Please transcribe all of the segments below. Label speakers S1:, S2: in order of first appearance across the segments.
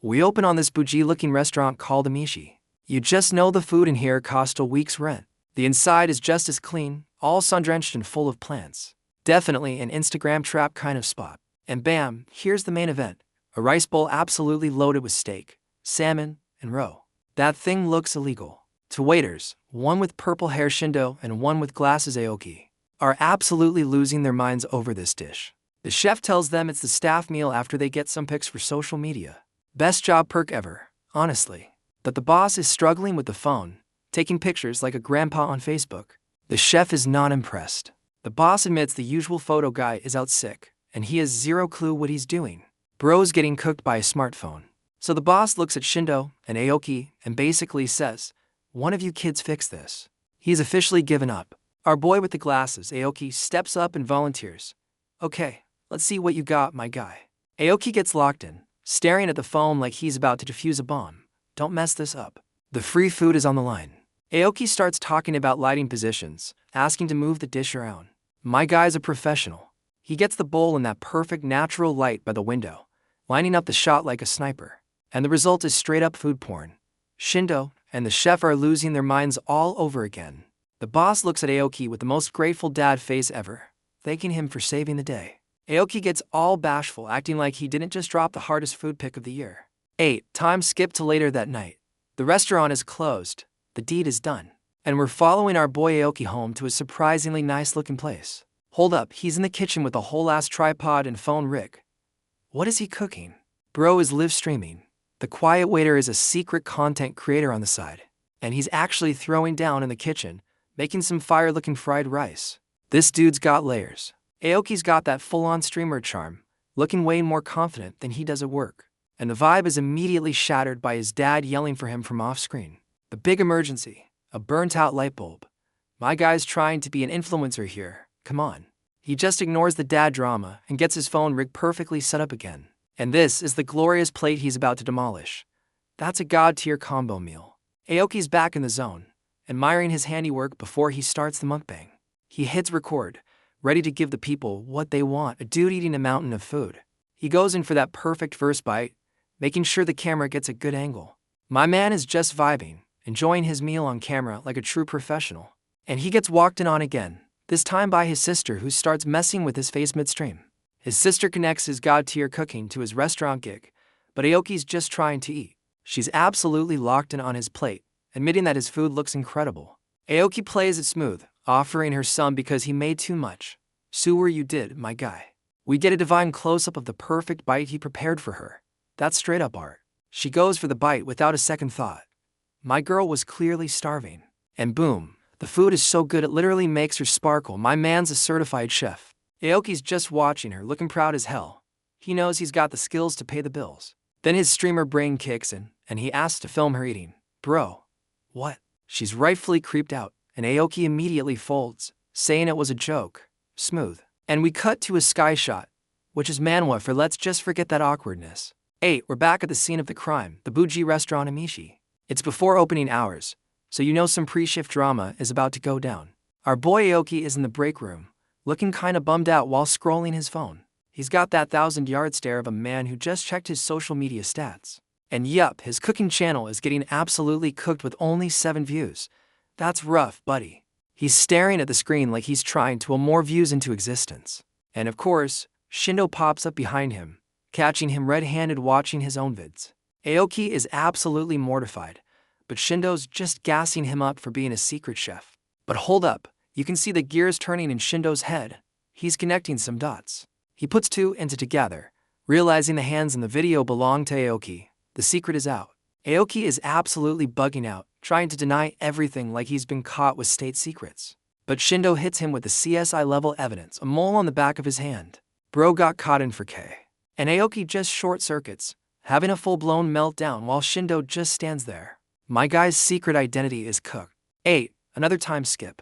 S1: We open on this bougie-looking restaurant called Amishi. You just know the food in here cost a week's rent. The inside is just as clean, all sun-drenched and full of plants. Definitely an Instagram trap kind of spot. And bam, here's the main event. A rice bowl absolutely loaded with steak, salmon, and roe. That thing looks illegal. To waiters, one with purple hair Shindo and one with glasses Aoki, are absolutely losing their minds over this dish. The chef tells them it's the staff meal after they get some pics for social media. Best job perk ever, honestly. But the boss is struggling with the phone, taking pictures like a grandpa on Facebook. The chef is not impressed. The boss admits the usual photo guy is out sick, and he has zero clue what he's doing. Bro's getting cooked by a smartphone. So the boss looks at Shindo and Aoki and basically says, "One of you kids fix this." He's officially given up. Our boy with the glasses, Aoki, steps up and volunteers. "Okay, let's see what you got, my guy." Aoki gets locked in, staring at the phone like he's about to defuse a bomb. Don't mess this up. The free food is on the line. Aoki starts talking about lighting positions, asking to move the dish around. My guy's a professional. He gets the bowl in that perfect natural light by the window, lining up the shot like a sniper. And the result is straight up food porn. Shindo and the chef are losing their minds all over again. The boss looks at Aoki with the most grateful dad face ever, thanking him for saving the day. Aoki gets all bashful, acting like he didn't just drop the hardest food pick of the year. 8. Time skip to later that night. The restaurant is closed. The deed is done. And we're following our boy Aoki home to a surprisingly nice-looking place. Hold up, he's in the kitchen with a whole-ass tripod and phone rig. What is he cooking? Bro is live streaming. The quiet waiter is a secret content creator on the side. And he's actually throwing down in the kitchen, making some fire-looking fried rice. This dude's got layers. Aoki's got that full-on streamer charm, looking way more confident than he does at work. And the vibe is immediately shattered by his dad yelling for him from off-screen. The big emergency, a burnt-out light bulb. My guy's trying to be an influencer here, come on. He just ignores the dad drama and gets his phone rig perfectly set up again. And this is the glorious plate he's about to demolish. That's a god-tier combo meal. Aoki's back in the zone, admiring his handiwork before he starts the mukbang. He hits record, ready to give the people what they want, a dude eating a mountain of food. He goes in for that perfect first bite, making sure the camera gets a good angle. My man is just vibing, enjoying his meal on camera like a true professional. And he gets walked in on again, this time by his sister who starts messing with his face midstream. His sister connects his god-tier cooking to his restaurant gig, but Aoki's just trying to eat. She's absolutely locked in on his plate, admitting that his food looks incredible. Aoki plays it smooth, offering her some because he made too much. "Sewer you did, my guy." We get a divine close-up of the perfect bite he prepared for her. That's straight-up art. She goes for the bite without a second thought. My girl was clearly starving. And boom, the food is so good it literally makes her sparkle. My man's a certified chef. Aoki's just watching her, looking proud as hell. He knows he's got the skills to pay the bills. Then his streamer brain kicks in, and he asks to film her eating. Bro, what? She's rightfully creeped out, and Aoki immediately folds, saying it was a joke. Smooth. And we cut to a sky shot, which is Manhwa for let's just forget that awkwardness. 8. We're back at the scene of the crime, the bougie restaurant Amishi. It's before opening hours, so you know some pre-shift drama is about to go down. Our boy Aoki is in the break room, looking kinda bummed out while scrolling his phone. He's got that 1,000-yard stare of a man who just checked his social media stats. And yup, his cooking channel is getting absolutely cooked with only 7 views. That's rough, buddy. He's staring at the screen like he's trying to will more views into existence. And of course, Shindo pops up behind him, catching him red-handed watching his own vids. Aoki is absolutely mortified, but Shindo's just gassing him up for being a secret chef. But hold up, you can see the gears turning in Shindo's head. He's connecting some dots. He puts 2 and 2 together, realizing the hands in the video belong to Aoki. The secret is out. Aoki is absolutely bugging out, trying to deny everything like he's been caught with state secrets. But Shindo hits him with the CSI-level evidence, a mole on the back of his hand. Bro got caught in 4K. And Aoki just short-circuits, having a full-blown meltdown while Shindo just stands there. My guy's secret identity is cooked. 8. Another time skip.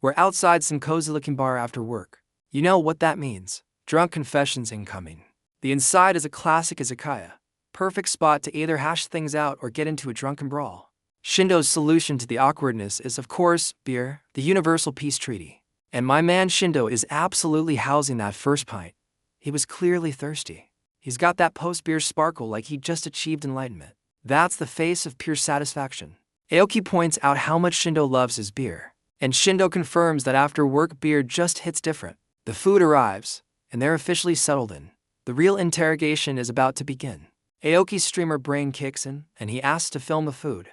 S1: We're outside some cozy-looking bar after work. You know what that means. Drunk confessions incoming. The inside is a classic izakaya. Perfect spot to either hash things out or get into a drunken brawl. Shindo's solution to the awkwardness is, of course, beer, the universal peace treaty. And my man Shindo is absolutely housing that first pint. He was clearly thirsty. He's got that post-beer sparkle like he just achieved enlightenment. That's the face of pure satisfaction. Aoki points out how much Shindo loves his beer, and Shindo confirms that after work beer just hits different. The food arrives, and they're officially settled in. The real interrogation is about to begin. Aoki's streamer brain kicks in, and he asks to film the food.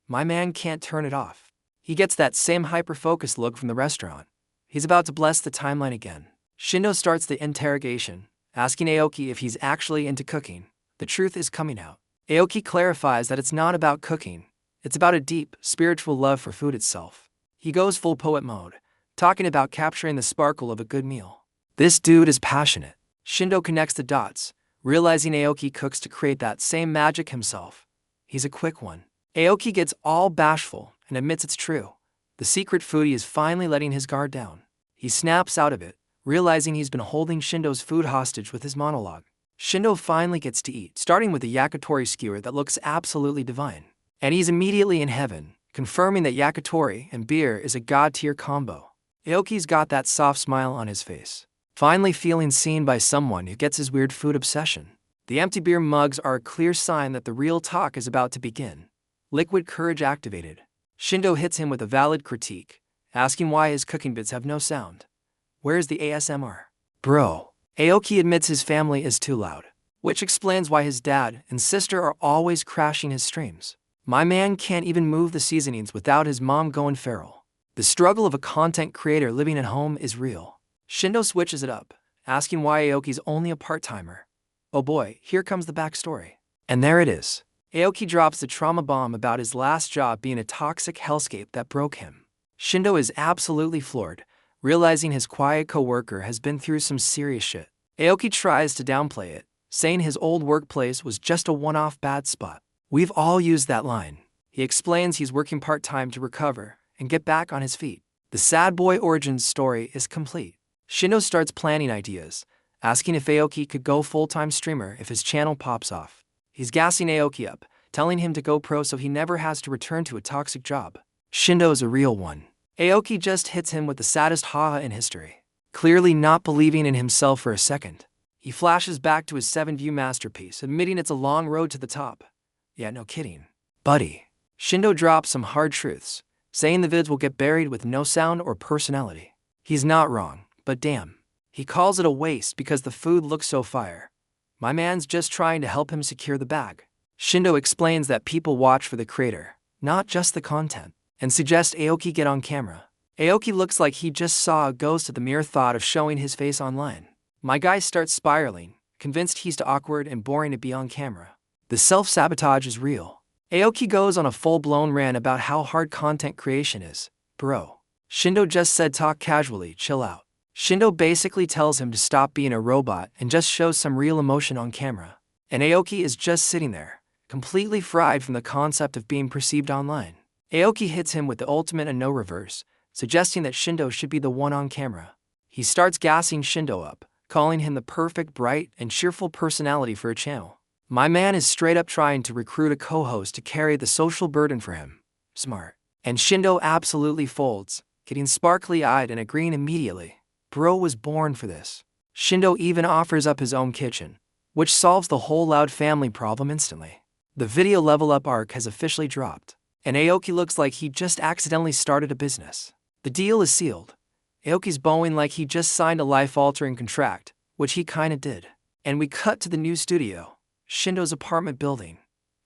S1: My man can't turn it off. He gets that same hyper-focused look from the restaurant. He's about to bless the timeline again. Shindo starts the interrogation, asking Aoki if he's actually into cooking. The truth is coming out. Aoki clarifies that it's not about cooking. It's about a deep, spiritual love for food itself. He goes full poet mode, talking about capturing the sparkle of a good meal. This dude is passionate. Shindo connects the dots, realizing Aoki cooks to create that same magic himself. He's a quick one. Aoki gets all bashful and admits it's true. The secret foodie is finally letting his guard down. He snaps out of it, realizing he's been holding Shindo's food hostage with his monologue. Shindo finally gets to eat, starting with a yakitori skewer that looks absolutely divine. And he's immediately in heaven, confirming that yakitori and beer is a god-tier combo. Aoki's got that soft smile on his face, finally feeling seen by someone who gets his weird food obsession. The empty beer mugs are a clear sign that the real talk is about to begin. Liquid courage activated. Shindo hits him with a valid critique, asking why his cooking bits have no sound. Where's the ASMR? Bro. Aoki admits his family is too loud, which explains why his dad and sister are always crashing his streams. My man can't even move the seasonings without his mom going feral. The struggle of a content creator living at home is real. Shindo switches it up, asking why Aoki's only a part-timer. Oh boy, here comes the backstory. And there it is. Aoki drops the trauma bomb about his last job being a toxic hellscape that broke him. Shindo is absolutely floored, realizing his quiet co-worker has been through some serious shit. Aoki tries to downplay it, saying his old workplace was just a one-off bad spot. We've all used that line. He explains he's working part-time to recover and get back on his feet. The sad boy origins story is complete. Shindo starts planning ideas, asking if Aoki could go full-time streamer if his channel pops off. He's gassing Aoki up, telling him to go pro so he never has to return to a toxic job. Shindo's a real one. Aoki just hits him with the saddest haha in history. Clearly not believing in himself for a second, he flashes back to his 7-view masterpiece, admitting it's a long road to the top. Yeah, no kidding. Buddy. Shindo drops some hard truths, saying the vids will get buried with no sound or personality. He's not wrong, but damn. He calls it a waste because the food looks so fire. My man's just trying to help him secure the bag. Shindo explains that people watch for the creator, not just the content, and suggests Aoki get on camera. Aoki looks like he just saw a ghost at the mere thought of showing his face online. My guy starts spiraling, convinced he's too awkward and boring to be on camera. The self-sabotage is real. Aoki goes on a full-blown rant about how hard content creation is. Bro. Shindo just said talk casually, chill out. Shindo basically tells him to stop being a robot and just show some real emotion on camera. And Aoki is just sitting there, completely fried from the concept of being perceived online. Aoki hits him with the ultimate and no reverse, suggesting that Shindo should be the one on camera. He starts gassing Shindo up, calling him the perfect, bright, and cheerful personality for a channel. My man is straight up trying to recruit a co-host to carry the social burden for him. Smart. And Shindo absolutely folds, getting sparkly-eyed and agreeing immediately. Bro was born for this. Shindo even offers up his own kitchen, which solves the whole loud family problem instantly. The video level up arc has officially dropped, and Aoki looks like he just accidentally started a business. The deal is sealed. Aoki's bowing like he just signed a life-altering contract, which he kinda did. And we cut to the new studio, Shindo's apartment building.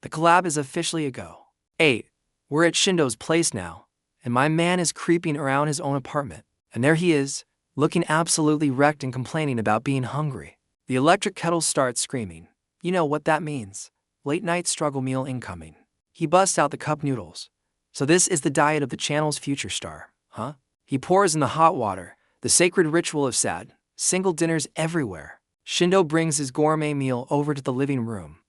S1: The collab is officially a go. 8. We're at Shindo's place now, and my man is creeping around his own apartment. And there he is, looking absolutely wrecked and complaining about being hungry. The electric kettle starts screaming. You know what that means. Late night struggle meal incoming. He busts out the cup noodles. So this is the diet of the channel's future star, huh? He pours in the hot water, the sacred ritual of sad, single dinners everywhere. Shindo brings his gourmet meal over to the living room.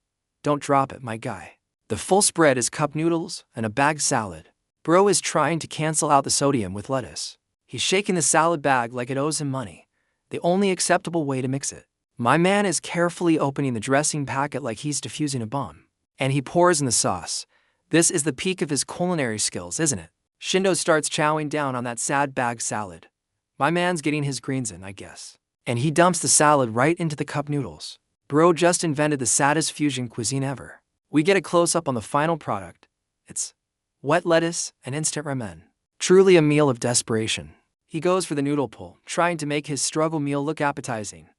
S1: Don't drop it, my guy. The full spread is cup noodles and a bag salad. Bro is trying to cancel out the sodium with lettuce. He's shaking the salad bag like it owes him money, the only acceptable way to mix it. My man is carefully opening the dressing packet like he's defusing a bomb. And he pours in the sauce. This is the peak of his culinary skills, isn't it? Shindo starts chowing down on that sad bag salad. My man's getting his greens in, I guess. And he dumps the salad right into the cup noodles. Bro just invented the saddest fusion cuisine ever. We get a close-up on the final product. It's wet lettuce and instant ramen. Truly a meal of desperation. He goes for the noodle pull, trying to make his struggle meal look appetizing.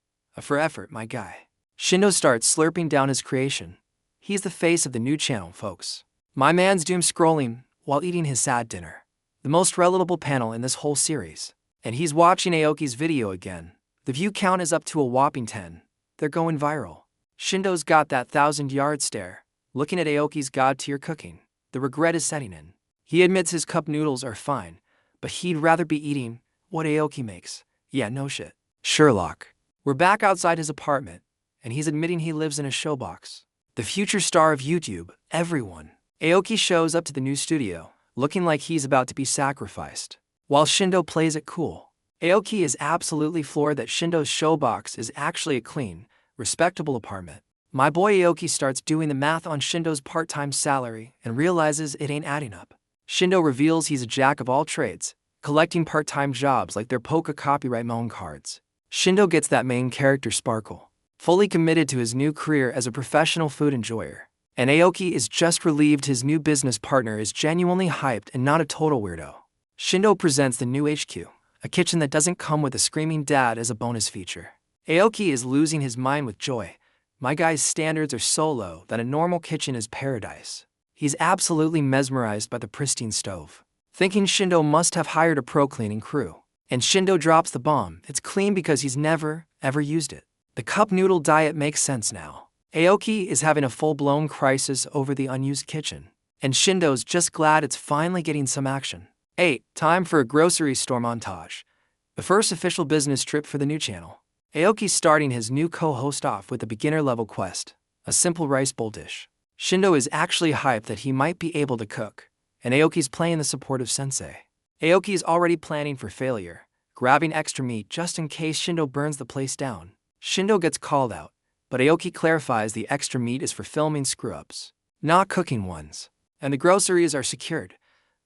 S1: For effort, my guy. Shindo starts slurping down his creation. He's the face of the new channel, folks. My man's doom scrolling while eating his sad dinner. The most relatable panel in this whole series. And he's watching Aoki's video again. The view count is up to a whopping 10. They're going viral. Shindo's got that 1,000-yard stare, looking at Aoki's god-tier cooking. The regret is setting in. He admits his cup noodles are fine, but he'd rather be eating what Aoki makes. Yeah, no shit. Sherlock. We're back outside his apartment, and he's admitting he lives in a showbox. The future star of YouTube, everyone. Aoki shows up to the new studio, looking like he's about to be sacrificed, while Shindo plays it cool. Aoki is absolutely floored that Shindo's showbox is actually a clean, respectable apartment. My boy Aoki starts doing the math on Shindo's part-time salary and realizes it ain't adding up. Shindo reveals he's a jack of all trades, collecting part-time jobs like they're Poca copyright Moan cards. Shindo gets that main character sparkle, fully committed to his new career as a professional food enjoyer. And Aoki is just relieved his new business partner is genuinely hyped and not a total weirdo. Shindo presents the new HQ, a kitchen that doesn't come with a screaming dad as a bonus feature. Aoki is losing his mind with joy. My guy's standards are so low that a normal kitchen is paradise. He's absolutely mesmerized by the pristine stove, thinking Shindo must have hired a pro cleaning crew. And Shindo drops the bomb. It's clean because he's never, ever used it. The cup noodle diet makes sense now. Aoki is having a full-blown crisis over the unused kitchen, and Shindo's just glad it's finally getting some action. 8. Time for a grocery store montage. The first official business trip for the new channel. Aoki's starting his new co-host off with a beginner-level quest, a simple rice bowl dish. Shindo is actually hyped that he might be able to cook, and Aoki's playing the supportive sensei. Aoki is already planning for failure, grabbing extra meat just in case Shindo burns the place down. Shindo gets called out, but Aoki clarifies the extra meat is for filming screw-ups, not cooking ones. And the groceries are secured.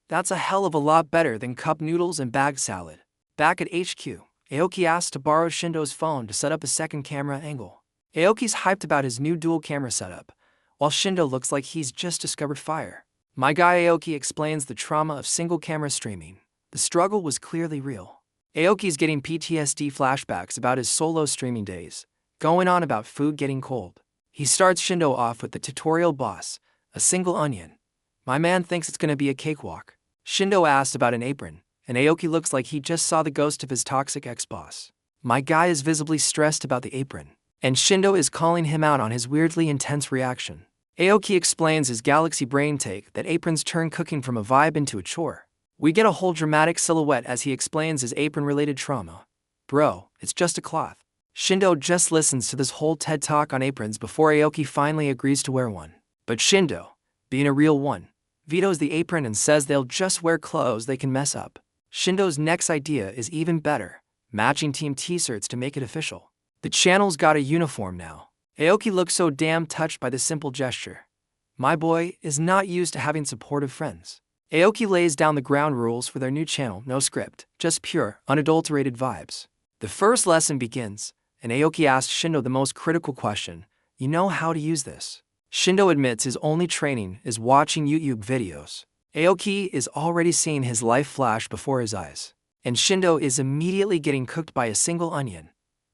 S1: That's a hell of a lot better than cup noodles and bag salad. Back at HQ, Aoki asks to borrow Shindo's phone to set up a second camera angle. Aoki's hyped about his new dual camera setup, while Shindo looks like he's just discovered fire. My guy Aoki explains the trauma of single camera streaming. The struggle was clearly real. Aoki's getting PTSD flashbacks about his solo streaming days, going on about food getting cold. He starts Shindo off with the tutorial boss, a single onion. My man thinks it's gonna be a cakewalk. Shindo asked about an apron, and Aoki looks like he just saw the ghost of his toxic ex-boss. My guy is visibly stressed about the apron, and Shindo is calling him out on his weirdly intense reaction. Aoki explains his galaxy brain take that aprons turn cooking from a vibe into a chore. We get a whole dramatic silhouette as he explains his apron-related trauma. Bro, it's just a cloth. Shindo just listens to this whole TED Talk on aprons before Aoki finally agrees to wear one. But Shindo, being a real one, vetoes the apron and says they'll just wear clothes they can mess up. Shindo's next idea is even better, matching team t-shirts to make it official. The channel's got a uniform now. Aoki looks so damn touched by the simple gesture. My boy is not used to having supportive friends. Aoki lays down the ground rules for their new channel, no script, just pure, unadulterated vibes. The first lesson begins, and Aoki asks Shindo the most critical question, you know how to use this? Shindo admits his only training is watching YouTube videos. Aoki is already seeing his life flash before his eyes, and Shindo is immediately getting cooked by a single onion.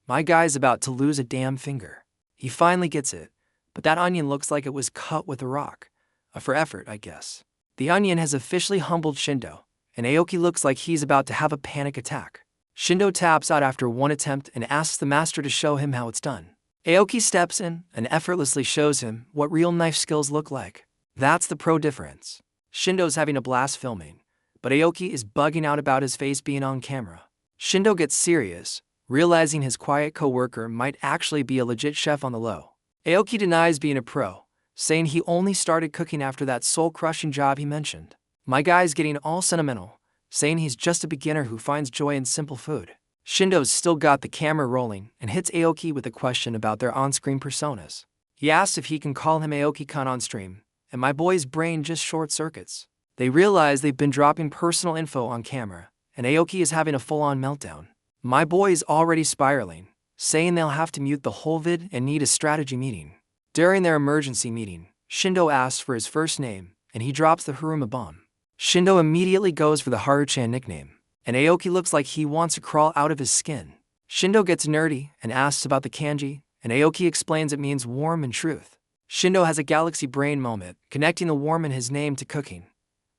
S1: My guy's about to lose a damn finger. He finally gets it, but that onion looks like it was cut with a rock. For effort, I guess. The onion has officially humbled Shindo, and Aoki looks like he's about to have a panic attack. Shindo taps out after one attempt and asks the master to show him how it's done. Aoki steps in and effortlessly shows him what real knife skills look like. That's the pro difference. Shindo's having a blast filming, but Aoki is bugging out about his face being on camera. Shindo gets serious, realizing his quiet co-worker might actually be a legit chef on the low. Aoki denies being a pro, saying he only started cooking after that soul-crushing job he mentioned. My guy's getting all sentimental, saying he's just a beginner who finds joy in simple food. Shindo's still got the camera rolling and hits Aoki with a question about their on-screen personas. He asks if he can call him Aoki-kun on stream, and my boy's brain just short-circuits. They realize they've been dropping personal info on camera, and Aoki is having a full-on meltdown. My boy is already spiraling, saying they'll have to mute the whole vid and need a strategy meeting. During their emergency meeting, Shindo asks for his first name, and he drops the Haruma bomb. Shindo immediately goes for the Haru-chan nickname, and Aoki looks like he wants to crawl out of his skin. Shindo gets nerdy and asks about the kanji, and Aoki explains it means warm and truth. Shindo has a galaxy brain moment, connecting the warm in his name to cooking.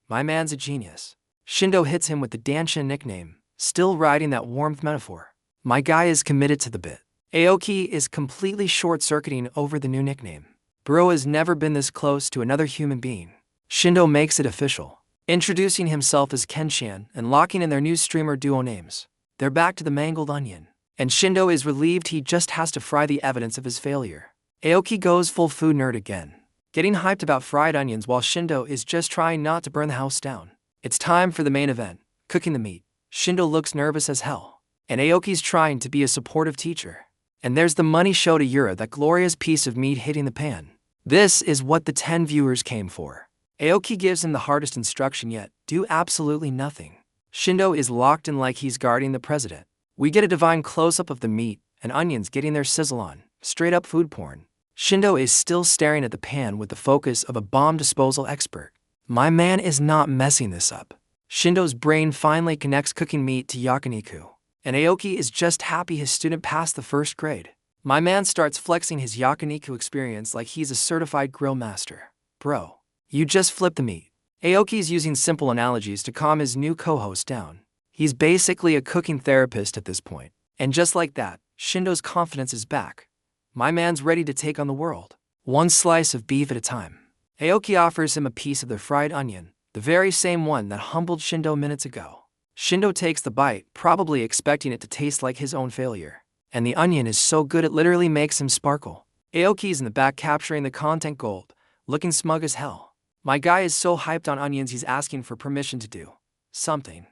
S1: My man's a genius. Shindo hits him with the Danshin nickname, still riding that warmth metaphor. My guy is committed to the bit. Aoki is completely short-circuiting over the new nickname. Bro has never been this close to another human being. Shindo makes it official, introducing himself as Kenshan and locking in their new streamer duo names. They're back to the mangled onion, and Shindo is relieved he just has to fry the evidence of his failure. Aoki goes full food nerd again, getting hyped about fried onions while Shindo is just trying not to burn the house down. It's time for the main event, cooking the meat. Shindo looks nervous as hell, and Aoki's trying to be a supportive teacher. And there's the money show to Yura, that glorious piece of meat hitting the pan. This is what the 10 viewers came for. Aoki gives him the hardest instruction yet, do absolutely nothing. Shindo is locked in like he's guarding the president. We get a divine close-up of the meat and onions getting their sizzle on, straight up food porn. Shindo is still staring at the pan with the focus of a bomb disposal expert. My man is not messing this up. Shindo's brain finally connects cooking meat to yakiniku, and Aoki is just happy his student passed the first grade. My man starts flexing his yakiniku experience like he's a certified grill master. Bro, you just flipped the meat. Aoki's using simple analogies to calm his new co-host down. He's basically a cooking therapist at this point. And just like that, Shindo's confidence is back. My man's ready to take on the world, one slice of beef at a time. Aoki offers him a piece of the fried onion, the very same one that humbled Shindo minutes ago. Shindo takes the bite, probably expecting it to taste like his own failure. And the onion is so good it literally makes him sparkle. Aoki's in the back capturing the content gold, looking smug as hell. My guy is so hyped on onions he's asking for permission to do something.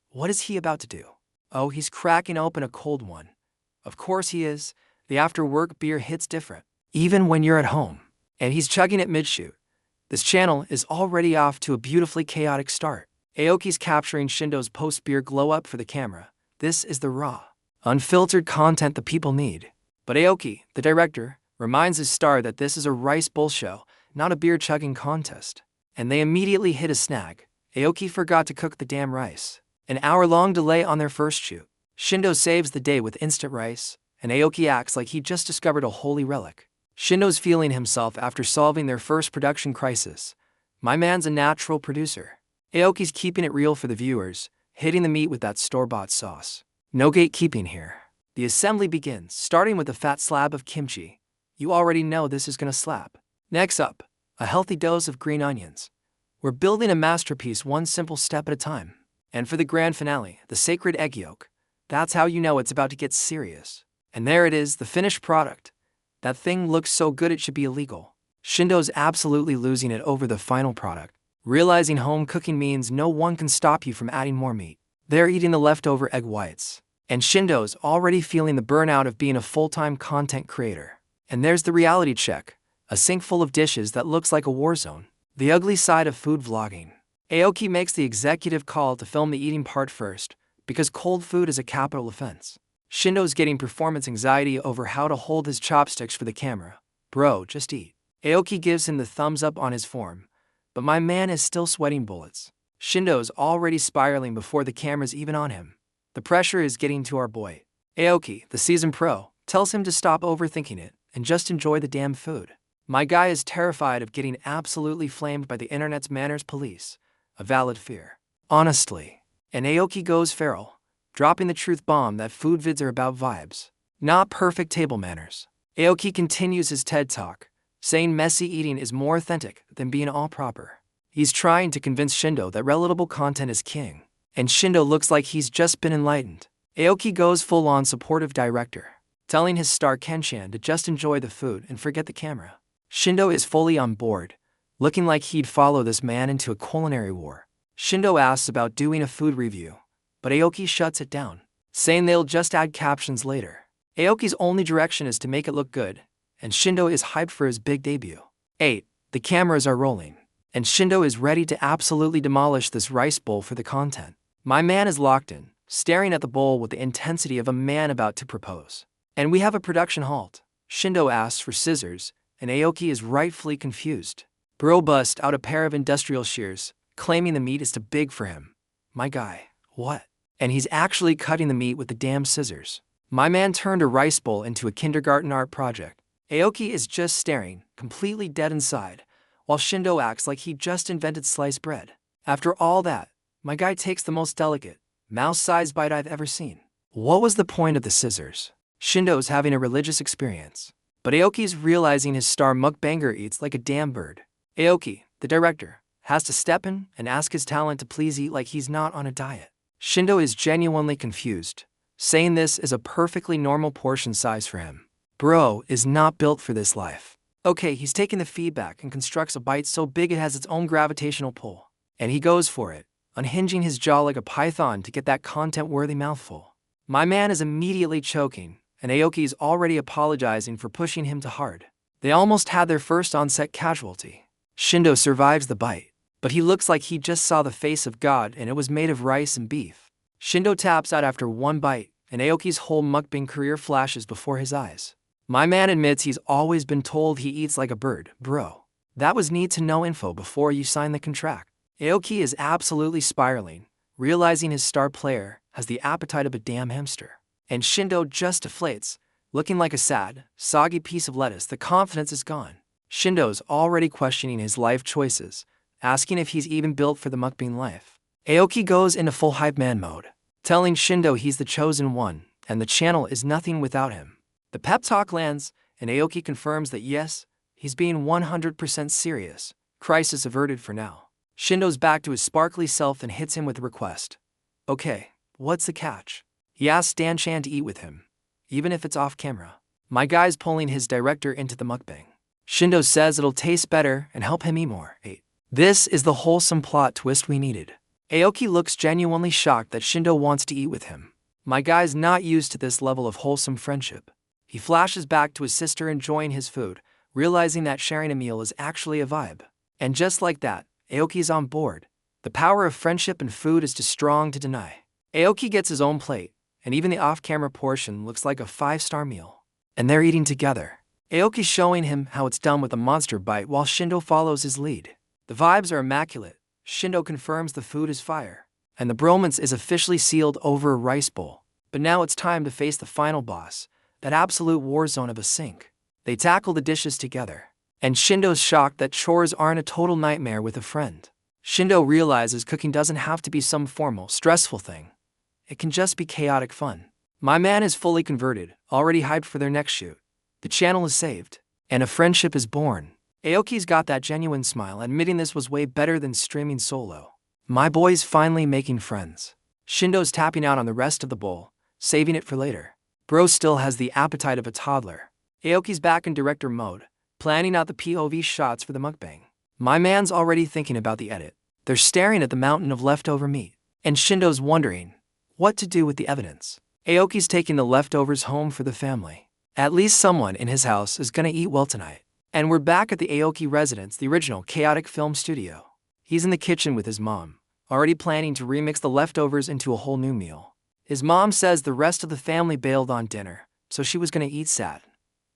S1: What is he about to do? Oh, he's cracking open a cold one. Of course he is. The after-work beer hits different, even when you're at home. And he's chugging it mid-shoot. This channel is already off to a beautifully chaotic start. Aoki's capturing Shindo's post-beer glow-up for the camera. This is the raw, unfiltered content the people need. But Aoki, the director, reminds his star that this is a rice bowl show, not a beer-chugging contest. And they immediately hit a snag. Aoki forgot to cook the damn rice. An hour-long delay on their first shoot. Shindo saves the day with instant rice, and Aoki acts like he just discovered a holy relic. Shindo's feeling himself after solving their first production crisis. My man's a natural producer. Aoki's keeping it real for the viewers, hitting the meat with that store-bought sauce. No gatekeeping here. The assembly begins, starting with a fat slab of kimchi. You already know this is gonna slap. Next up, a healthy dose of green onions. We're building a masterpiece one simple step at a time. And for the grand finale, the sacred egg yolk. That's how you know it's about to get serious. And there it is, the finished product. That thing looks so good it should be illegal. Shindo's absolutely losing it over the final product, realizing home cooking means no one can stop you from adding more meat. They're eating the leftover egg whites. And Shindo's already feeling the burnout of being a full-time content creator. And there's the reality check, a sink full of dishes that looks like a war zone. The ugly side of food vlogging. Aoki makes the executive call to film the eating part first, because cold food is a capital offense. Shindo's getting performance anxiety over how to hold his chopsticks for the camera. Bro, just eat. Aoki gives him the thumbs up on his form, but my man is still sweating bullets. Shindo's already spiraling before the camera's even on him. The pressure is getting to our boy. Aoki, the seasoned pro, tells him to stop overthinking it and just enjoy the damn food. My guy is terrified of getting absolutely flamed by the internet's manners police, a valid fear. Honestly. And Aoki goes feral, dropping the truth bomb that food vids are about vibes, not perfect table manners. Aoki continues his TED Talk, saying messy eating is more authentic than being all proper. He's trying to convince Shindo that relatable content is king, and Shindo looks like he's just been enlightened. Aoki goes full-on supportive director, telling his star Kenshan to just enjoy the food and forget the camera. Shindo is fully on board, looking like he'd follow this man into a culinary war. Shindo asks about doing a food review, but Aoki shuts it down, saying they'll just add captions later. Aoki's only direction is to make it look good, and Shindo is hyped for his big debut. 8. The cameras are rolling, and Shindo is ready to absolutely demolish this rice bowl for the content. My man is locked in, staring at the bowl with the intensity of a man about to propose. And we have a production halt. Shindo asks for scissors, and Aoki is rightfully confused. Bro busts out a pair of industrial shears, claiming the meat is too big for him. My guy, what? And he's actually cutting the meat with the damn scissors. My man turned a rice bowl into a kindergarten art project. Aoki is just staring, completely dead inside, while Shindo acts like he just invented sliced bread. After all that, my guy takes the most delicate, mouse-sized bite I've ever seen. What was the point of the scissors? Shindo's having a religious experience, but Aoki's realizing his star mukbanger eats like a damn bird. Aoki, the director, has to step in and ask his talent to please eat like he's not on a diet. Shindo is genuinely confused, saying this is a perfectly normal portion size for him. Bro is not built for this life. Okay, he's taking the feedback and constructs a bite so big it has its own gravitational pull. And he goes for it, unhinging his jaw like a python to get that content-worthy mouthful. My man is immediately choking, and Aoki is already apologizing for pushing him too hard. They almost had their first on-set casualty. Shindo survives the bite, but he looks like he just saw the face of God and it was made of rice and beef. Shindo taps out after one bite, and Aoki's whole mukbang career flashes before his eyes. My man admits he's always been told he eats like a bird. Bro, that was need-to-know info before you signed the contract. Aoki is absolutely spiraling, realizing his star player has the appetite of a damn hamster. And Shindo just deflates, looking like a sad, soggy piece of lettuce. The confidence is gone. Shindo's already questioning his life choices, asking if he's even built for the mukbang life. Aoki goes into full hype man mode, telling Shindo he's the chosen one, and the channel is nothing without him. The pep talk lands, and Aoki confirms that yes, he's being 100% serious. Crisis averted for now. Shindo's back to his sparkly self and hits him with a request. Okay, what's the catch? He asks Dan Chan to eat with him, even if it's off camera. My guy's pulling his director into the mukbang. Shindo says it'll taste better and help him eat more. This is the wholesome plot twist we needed. Aoki looks genuinely shocked that Shindo wants to eat with him. My guy's not used to this level of wholesome friendship. He flashes back to his sister enjoying his food, realizing that sharing a meal is actually a vibe. And just like that, Aoki's on board. The power of friendship and food is too strong to deny. Aoki gets his own plate, and even the off-camera portion looks like a 5-star meal. And they're eating together. Aoki's showing him how it's done with a monster bite while Shindo follows his lead. The vibes are immaculate. Shindo confirms the food is fire, and the bromance is officially sealed over a rice bowl. But now it's time to face the final boss, that absolute war zone of a sink. They tackle the dishes together, and Shindo's shocked that chores aren't a total nightmare with a friend. Shindo realizes cooking doesn't have to be some formal, stressful thing. It can just be chaotic fun. My man is fully converted, already hyped for their next shoot. The channel is saved, and a friendship is born. Aoki's got that genuine smile, admitting this was way better than streaming solo. My boy's finally making friends. Shindo's tapping out on the rest of the bowl, saving it for later. Bro still has the appetite of a toddler. Aoki's back in director mode, planning out the POV shots for the mukbang. My man's already thinking about the edit. They're staring at the mountain of leftover meat, and Shindo's wondering what to do with the evidence. Aoki's taking the leftovers home for the family. At least someone in his house is gonna eat well tonight. And we're back at the Aoki residence, the original chaotic film studio. He's in the kitchen with his mom, already planning to remix the leftovers into a whole new meal. His mom says the rest of the family bailed on dinner, so she was gonna eat sad.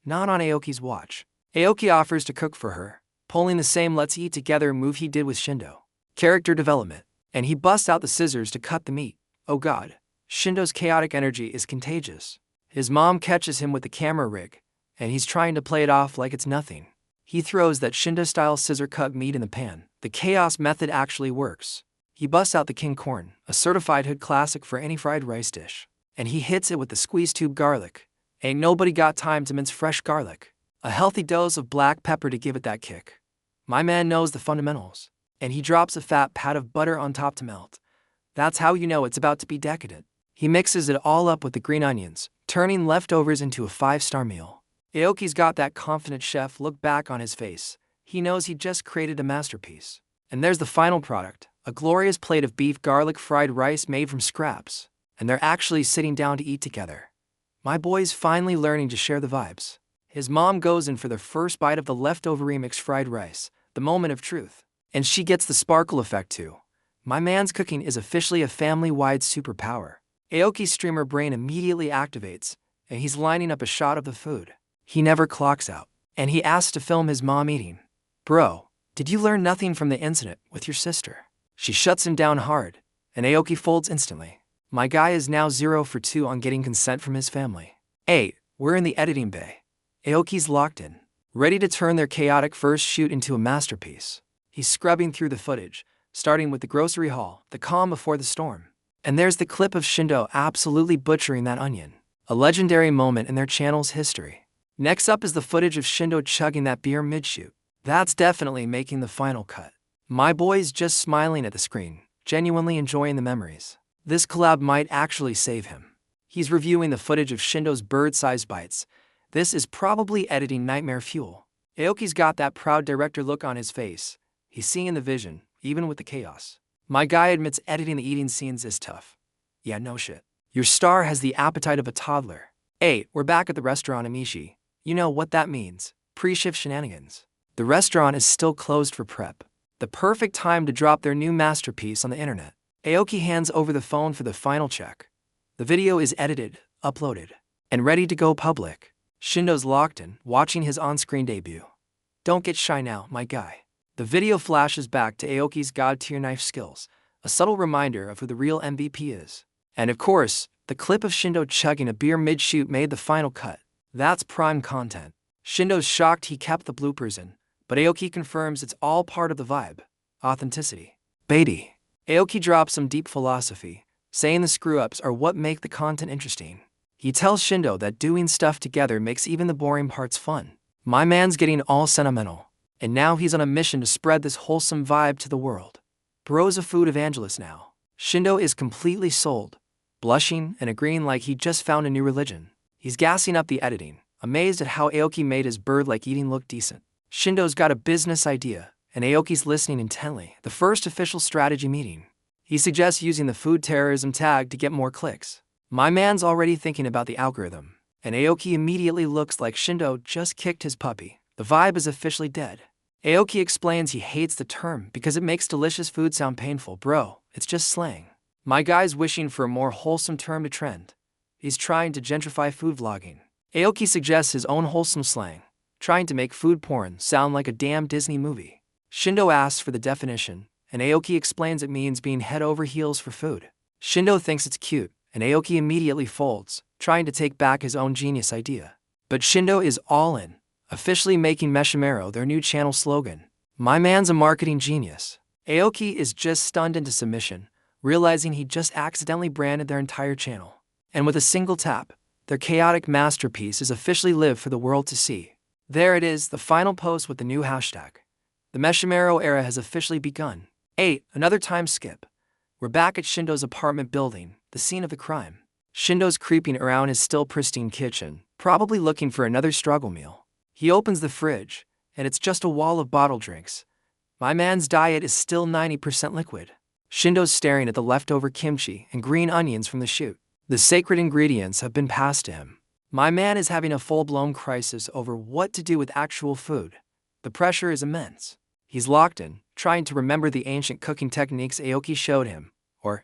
S1: Not on Aoki's watch. Aoki offers to cook for her, pulling the same let's eat together move he did with Shindo. Character development. And he busts out the scissors to cut the meat. Oh god, Shindo's chaotic energy is contagious. His mom catches him with the camera rig, and he's trying to play it off like it's nothing. He throws that Shindo-style scissor-cut meat in the pan. The chaos method actually works. He busts out the king corn, a certified hood classic for any fried rice dish. And he hits it with the squeeze tube garlic. Ain't nobody got time to mince fresh garlic. A healthy dose of black pepper to give it that kick. My man knows the fundamentals. And he drops a fat pat of butter on top to melt. That's how you know it's about to be decadent. He mixes it all up with the green onions, turning leftovers into a 5-star meal. Aoki's got that confident chef look back on his face. He knows he just created a masterpiece. And there's the final product, a glorious plate of beef garlic fried rice made from scraps. And they're actually sitting down to eat together. My boy's finally learning to share the vibes. His mom goes in for the first bite of the leftover remixed fried rice, the moment of truth. And she gets the sparkle effect too. My man's cooking is officially a family-wide superpower. Aoki's streamer brain immediately activates, and he's lining up a shot of the food. He never clocks out, and he asks to film his mom eating. Bro, did you learn nothing from the incident with your sister? She shuts him down hard, and Aoki folds instantly. My guy is now 0 for 2 on getting consent from his family. 8. We're in the editing bay. Aoki's locked in, ready to turn their chaotic first shoot into a masterpiece. He's scrubbing through the footage, starting with the grocery haul, the calm before the storm. And there's the clip of Shindo absolutely butchering that onion, a legendary moment in their channel's history. Next up is the footage of Shindo chugging that beer mid-shoot. That's definitely making the final cut. My boy's just smiling at the screen, genuinely enjoying the memories. This collab might actually save him. He's reviewing the footage of Shindo's bird-sized bites. This is probably editing nightmare fuel. Aoki's got that proud director look on his face. He's seeing the vision, even with the chaos. My guy admits editing the eating scenes is tough. Yeah, no shit. Your star has the appetite of a toddler. 8. We're back at the restaurant Amishi. You know what that means. Pre-shift shenanigans. The restaurant is still closed for prep. The perfect time to drop their new masterpiece on the internet. Aoki hands over the phone for the final check. The video is edited, uploaded, and ready to go public. Shindo's locked in, watching his on-screen debut. Don't get shy now, my guy. The video flashes back to Aoki's god-tier knife skills, a subtle reminder of who the real MVP is. And of course, the clip of Shindo chugging a beer mid-shoot made the final cut. That's prime content. Shindo's shocked he kept the bloopers in, but Aoki confirms it's all part of the vibe. Authenticity. Beatty. Aoki drops some deep philosophy, saying the screw-ups are what make the content interesting. He tells Shindo that doing stuff together makes even the boring parts fun. My man's getting all sentimental, and now he's on a mission to spread this wholesome vibe to the world. Bro's a food evangelist now. Shindo is completely sold, blushing and agreeing like he just found a new religion. He's gassing up the editing, amazed at how Aoki made his bird-like eating look decent. Shindo's got a business idea, and Aoki's listening intently. The first official strategy meeting. He suggests using the food terrorism tag to get more clicks. My man's already thinking about the algorithm, and Aoki immediately looks like Shindo just kicked his puppy. The vibe is officially dead. Aoki explains he hates the term because it makes delicious food sound painful. Bro, it's just slang. My guy's wishing for a more wholesome term to trend. He's trying to gentrify food vlogging. Aoki suggests his own wholesome slang, trying to make food porn sound like a damn Disney movie. Shindo asks for the definition, and Aoki explains it means being head over heels for food. Shindo thinks it's cute, and Aoki immediately folds, trying to take back his own genius idea. But Shindo is all in, officially making Meshimero their new channel slogan. My man's a marketing genius. Aoki is just stunned into submission, realizing he just accidentally branded their entire channel. And with a single tap, their chaotic masterpiece is officially live for the world to see. There it is, the final post with the new hashtag. The Meshimero era has officially begun. 8. Another time skip. We're back at Shindo's apartment building, the scene of the crime. Shindo's creeping around his still pristine kitchen, probably looking for another struggle meal. He opens the fridge, and it's just a wall of bottled drinks. My man's diet is still 90% liquid. Shindo's staring at the leftover kimchi and green onions from the shoot. The sacred ingredients have been passed to him. My man is having a full-blown crisis over what to do with actual food. The pressure is immense. He's locked in, trying to remember the ancient cooking techniques Aoki showed him, or,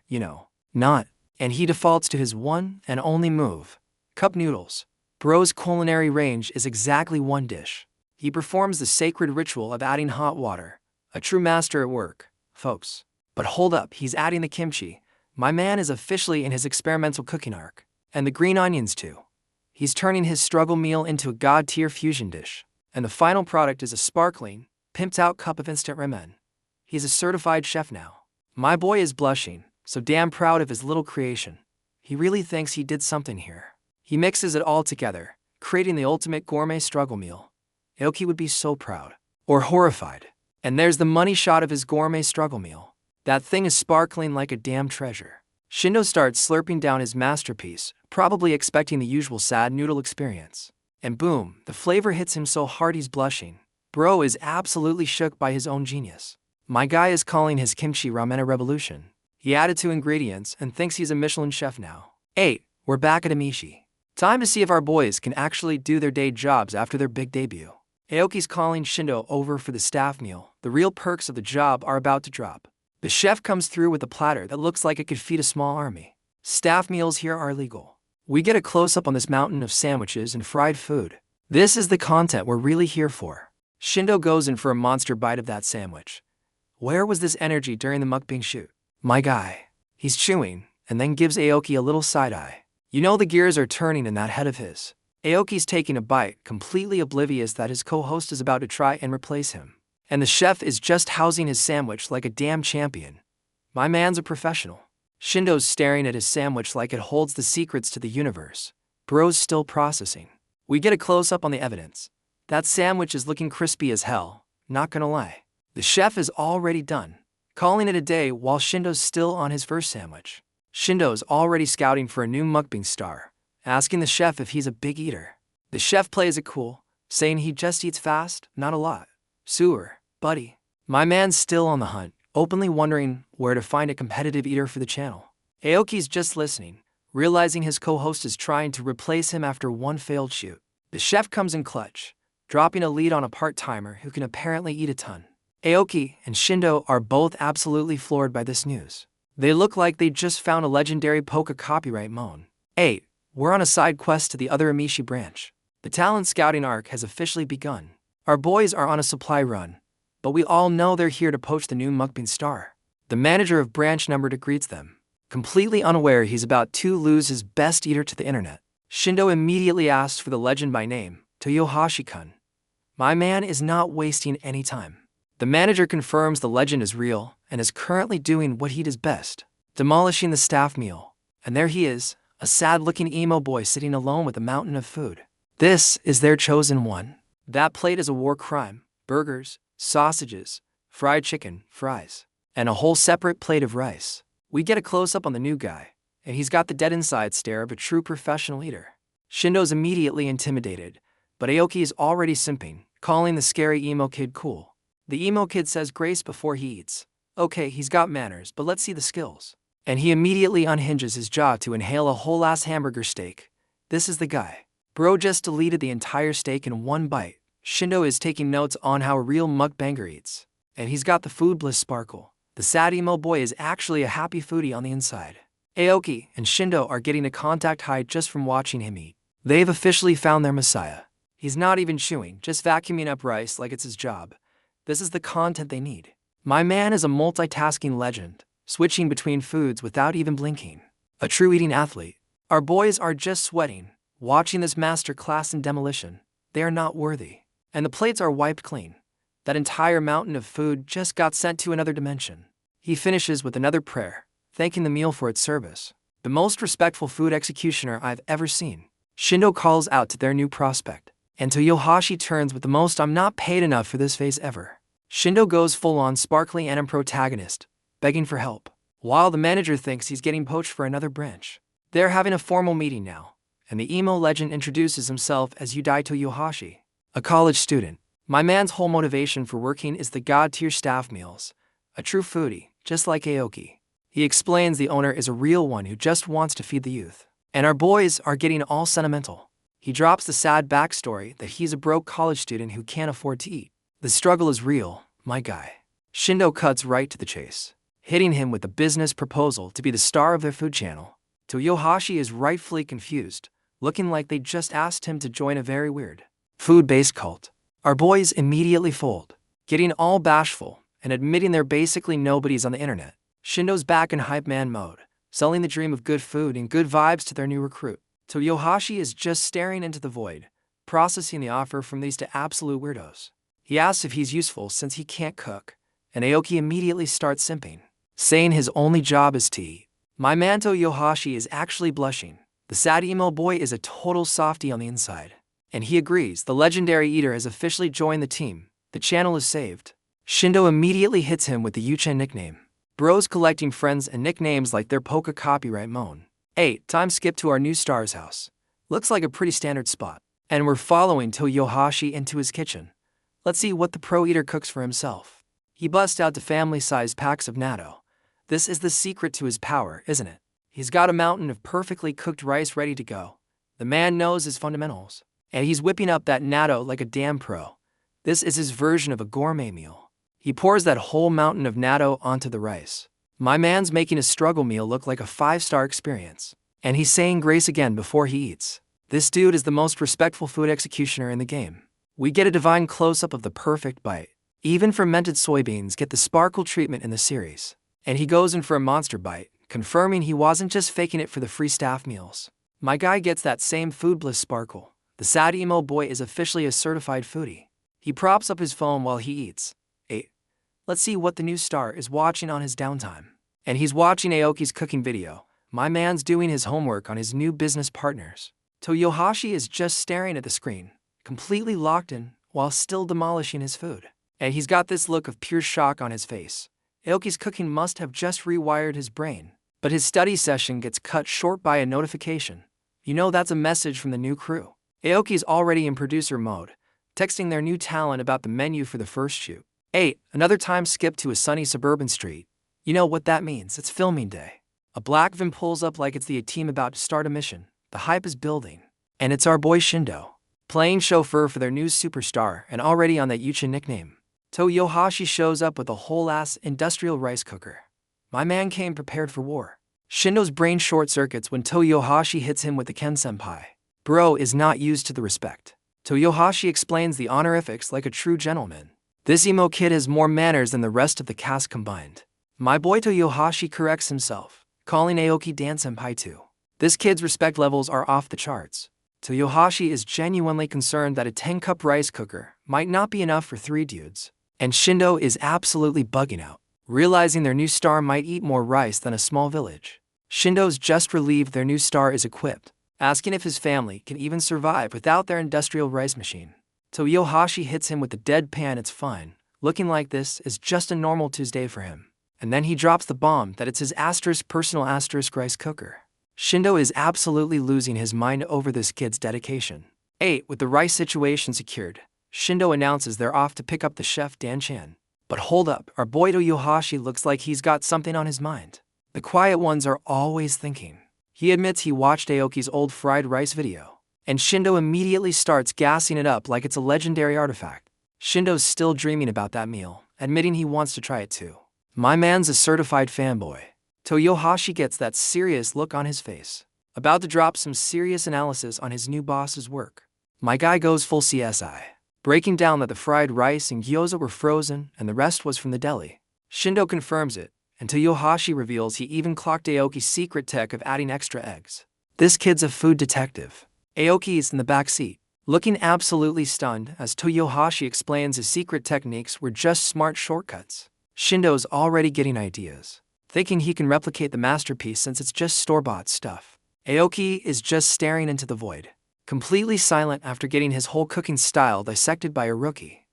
S1: not. And he defaults to his one and only move, cup noodles. Bro's culinary range is exactly one dish. He performs the sacred ritual of adding hot water. A true master at work, folks. But hold up, he's adding the kimchi. My man is officially in his experimental cooking arc. And the green onions too. He's turning his struggle meal into a god-tier fusion dish. And the final product is a sparkling, pimped-out cup of instant ramen. He's a certified chef now. My boy is blushing, so damn proud of his little creation. He really thinks he did something here. He mixes it all together, creating the ultimate gourmet struggle meal. Aoki would be so proud. Or horrified. And there's the money shot of his gourmet struggle meal. That thing is sparkling like a damn treasure. Shindo starts slurping down his masterpiece, probably expecting the usual sad noodle experience. And boom, the flavor hits him so hard he's blushing. Bro is absolutely shook by his own genius. My guy is calling his kimchi ramen a revolution. He added 2 ingredients and thinks he's a Michelin chef now. 8. We're back at Amishi. Time to see if our boys can actually do their day jobs after their big debut. Aoki's calling Shindo over for the staff meal. The real perks of the job are about to drop. The chef comes through with a platter that looks like it could feed a small army. Staff meals here are legal. We get a close-up on this mountain of sandwiches and fried food. This is the content we're really here for. Shindo goes in for a monster bite of that sandwich. Where was this energy during the mukbang shoot? My guy. He's chewing, and then gives Aoki a little side-eye. You know the gears are turning in that head of his. Aoki's taking a bite, completely oblivious that his co-host is about to try and replace him. And the chef is just housing his sandwich like a damn champion. My man's a professional. Shindo's staring at his sandwich like it holds the secrets to the universe. Bro's still processing. We get a close-up on the evidence. That sandwich is looking crispy as hell, not gonna lie. The chef is already done, calling it a day while Shindo's still on his first sandwich. Shindo's already scouting for a new mukbang star, asking the chef if he's a big eater. The chef plays it cool, saying he just eats fast, not a lot. Sewer, buddy. My man's still on the hunt, openly wondering where to find a competitive eater for the channel. Aoki's just listening, realizing his co-host is trying to replace him after one failed shoot. The chef comes in clutch, dropping a lead on a part-timer who can apparently eat a ton. Aoki and Shindo are both absolutely floored by this news. They look like they just found a legendary Poke copyright moan. 8. We're on a side quest to the other Amishi branch. The talent scouting arc has officially begun. Our boys are on a supply run, but we all know they're here to poach the new mukbang star. The manager of branch number 2 greets them, completely unaware he's about to lose his best eater to the internet. Shindo immediately asks for the legend by name, Toyohashi-kun. My man is not wasting any time. The manager confirms the legend is real and is currently doing what he does best, demolishing the staff meal. And there he is, a sad-looking emo boy sitting alone with a mountain of food. This is their chosen one. That plate is a war crime. Burgers, sausages, fried chicken, fries, and a whole separate plate of rice. We get a close-up on the new guy, and he's got the dead inside stare of a true professional eater. Shindo's immediately intimidated, but Aoki is already simping, calling the scary emo kid cool. The emo kid says grace before he eats. Okay, he's got manners, but let's see the skills. And he immediately unhinges his jaw to inhale a whole-ass hamburger steak. This is the guy. Bro just deleted the entire steak in one bite. Shindo is taking notes on how a real mukbanger eats. And he's got the food bliss sparkle. The sad emo boy is actually a happy foodie on the inside. Aoki and Shindo are getting a contact high just from watching him eat. They've officially found their messiah. He's not even chewing, just vacuuming up rice like it's his job. This is the content they need. My man is a multitasking legend, switching between foods without even blinking. A true eating athlete. Our boys are just sweating, watching this master class in demolition. They are not worthy. And the plates are wiped clean. That entire mountain of food just got sent to another dimension. He finishes with another prayer, thanking the meal for its service. The most respectful food executioner I've ever seen. Shindo calls out to their new prospect, and Toyohashi turns with the most I'm not paid enough for this face ever. Shindo goes full-on sparkly anime protagonist, begging for help, while the manager thinks he's getting poached for another branch. They're having a formal meeting now, and the emo legend introduces himself as Yudai Toyohashi, a college student. My man's whole motivation for working is the god-tier staff meals. A true foodie, just like Aoki. He explains the owner is a real one who just wants to feed the youth. And our boys are getting all sentimental. He drops the sad backstory that he's a broke college student who can't afford to eat. The struggle is real, my guy. Shindo cuts right to the chase, hitting him with a business proposal to be the star of their food channel. Toyohashi is rightfully confused, looking like they just asked him to join a very weird, food-based cult. Our boys immediately fold, getting all bashful and admitting they're basically nobodies on the internet. Shindo's back in hype man mode, selling the dream of good food and good vibes to their new recruit. Toyohashi is just staring into the void, processing the offer from these two absolute weirdos. He asks if he's useful since he can't cook, and Aoki immediately starts simping, saying his only job is to eat. My man Toyohashi is actually blushing. The sad emo boy is a total softie on the inside. And he agrees the legendary eater has officially joined the team. The channel is saved. Shindo immediately hits him with the Yuchen nickname. Bros collecting friends and nicknames like their Poke copyright moan. 8. Time skip to our new star's house. Looks like a pretty standard spot. And we're following Toyohashi into his kitchen. Let's see what the pro eater cooks for himself. He busts out the family-sized packs of natto. This is the secret to his power, isn't it? He's got a mountain of perfectly cooked rice ready to go. The man knows his fundamentals. And he's whipping up that natto like a damn pro. This is his version of a gourmet meal. He pours that whole mountain of natto onto the rice. My man's making a struggle meal look like a 5-star experience. And he's saying grace again before he eats. This dude is the most respectful food executioner in the game. We get a divine close-up of the perfect bite. Even fermented soybeans get the sparkle treatment in the series. And he goes in for a monster bite, confirming he wasn't just faking it for the free staff meals. My guy gets that same food bliss sparkle. The sad emo boy is officially a certified foodie. He props up his phone while he eats. Let's see what the new star is watching on his downtime. And he's watching Aoki's cooking video. My man's doing his homework on his new business partners. Toyohashi is just staring at the screen, completely locked in, while still demolishing his food. And he's got this look of pure shock on his face. Aoki's cooking must have just rewired his brain. But his study session gets cut short by a notification. You know that's a message from the new crew. Aoki's already in producer mode, texting their new talent about the menu for the first shoot. Another time skip to a sunny suburban street. You know what that means, it's filming day. A black van pulls up like it's the team about to start a mission. The hype is building. And it's our boy Shindo, playing chauffeur for their new superstar and already on that Yucha nickname. Toyohashi shows up with a whole-ass industrial rice cooker. My man came prepared for war. Shindo's brain short-circuits when Toyohashi hits him with the Ken-senpai. Bro is not used to the respect. Toyohashi explains the honorifics like a true gentleman. This emo kid has more manners than the rest of the cast combined. My boy Toyohashi corrects himself, calling Aoki Dan-senpai too. This kid's respect levels are off the charts. Toyohashi is genuinely concerned that a 10-cup rice cooker might not be enough for 3 dudes. And Shindo is absolutely bugging out, realizing their new star might eat more rice than a small village. Shindo's just relieved their new star is equipped, asking if his family can even survive without their industrial rice machine. Toyohashi hits him with the deadpan it's fine, looking like this is just a normal Tuesday for him. And then he drops the bomb that it's his personal rice cooker. Shindo is absolutely losing his mind over this kid's dedication. With the rice situation secured, Shindo announces they're off to pick up the chef Dan-chan. But hold up, our boy Toyohashi looks like he's got something on his mind. The quiet ones are always thinking. He admits he watched Aoki's old fried rice video. And Shindo immediately starts gassing it up like it's a legendary artifact. Shindo's still dreaming about that meal, admitting he wants to try it too. My man's a certified fanboy. Toyohashi gets that serious look on his face, about to drop some serious analysis on his new boss's work. My guy goes full CSI, breaking down that the fried rice and gyoza were frozen and the rest was from the deli. Shindo confirms it, and Toyohashi reveals he even clocked Aoki's secret tech of adding extra eggs. This kid's a food detective. Aoki is in the back seat, looking absolutely stunned as Toyohashi explains his secret techniques were just smart shortcuts. Shindo's already getting ideas, thinking he can replicate the masterpiece since it's just store-bought stuff. Aoki is just staring into the void, completely silent after getting his whole cooking style dissected by a rookie.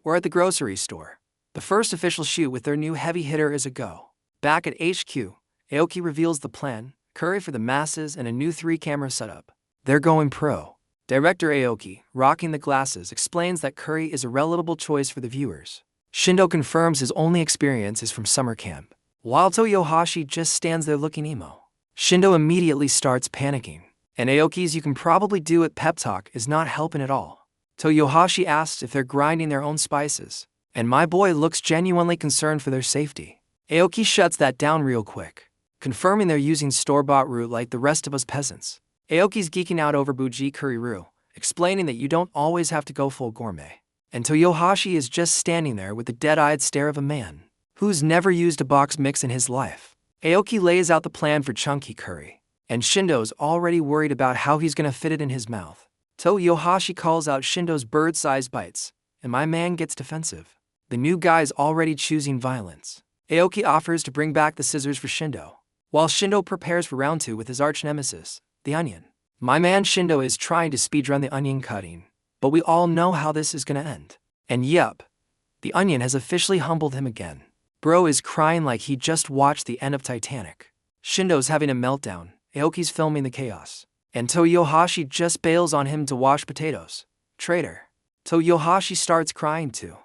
S1: We're at the grocery store. The first official shoot with their new heavy hitter is a go. Back at HQ, Aoki reveals the plan, curry for the masses and a new 3-camera setup. They're going pro. Director Aoki, rocking the glasses, explains that curry is a relatable choice for the viewers. Shindo confirms his only experience is from summer camp, while Toyohashi just stands there looking emo. Shindo immediately starts panicking, and Aoki's "you can probably do it" pep talk is not helping at all. Toyohashi asks if they're grinding their own spices, and my boy looks genuinely concerned for their safety. Aoki shuts that down real quick, confirming they're using store-bought roux like the rest of us peasants. Aoki's geeking out over Buji curry roux, explaining that you don't always have to go full gourmet. And Toyohashi is just standing there with the dead-eyed stare of a man who's never used a box mix in his life. Aoki lays out the plan for chunky curry, and Shindo's already worried about how he's gonna fit it in his mouth. Toyohashi calls out Shindo's bird-sized bites, and my man gets defensive. The new guy's already choosing violence. Aoki offers to bring back the scissors for Shindo, while Shindo prepares for round 2 with his arch-nemesis, the onion. My man Shindo is trying to speedrun the onion cutting, but we all know how this is gonna end. And yup, the onion has officially humbled him again. Bro is crying like he just watched the end of Titanic. Shindo's having a meltdown, Aoki's filming the chaos, and Toyohashi just bails on him to wash potatoes. Traitor. Toyohashi starts crying too,